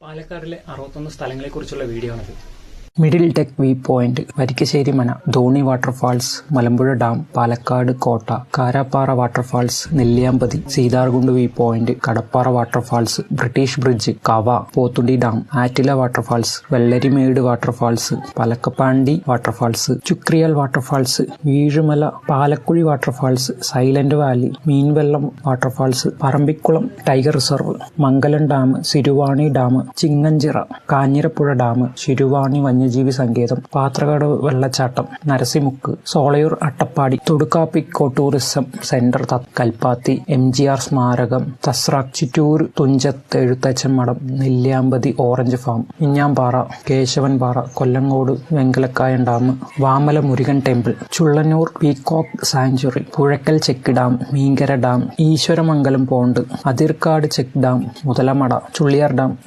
പാലക്കാടിലെ 61 സ്ഥലങ്ങളെക്കുറിച്ചുള്ള വീഡിയോ ആണിത്. Middle tech view point, Varikkasseri Mana, Dhoni waterfalls, Malampuzha dam, Palakkad Kotta, Karappara waterfalls, Nelliyampathy, Seetharkund view point, Kadappara waterfalls, British bridge, Kava, Pothundi dam, Attila waterfalls, Vellarimedu waterfalls, Palakkappandi waterfalls, Chukriyal waterfalls, Veezhumala, Palakkuzhi waterfalls, Silent Valley, Meenvallam waterfalls, Parambikulam tiger reserve, Mangalam dam, Siruvani dam, Chinganchira, Kanjirapuzha dam, Siruvani വന്യജീവി സങ്കേതം, പാത്രക്കാട് വെള്ളച്ചാട്ടം, നരസിമുക്ക്, സോളയൂർ അട്ടപ്പാടി, തൊടുക്കാപ്പിക്കോ tourism centre, Kalpathi, MGR സ്മാരകം, Thasrak, Chittur Thunchath Ezhuthachan Madom, Nelliyampathy orange farm, Minnampara, Kesavanpara, Kollengode Venkalakkayan dam, Vamala Murugan temple, Chullannur peacock sanctuary, Puzhakkal check dam, Meenkara dam, Eswaramangalam pond, Athirkkad check dam, Muthalamada, Chulliyar dam,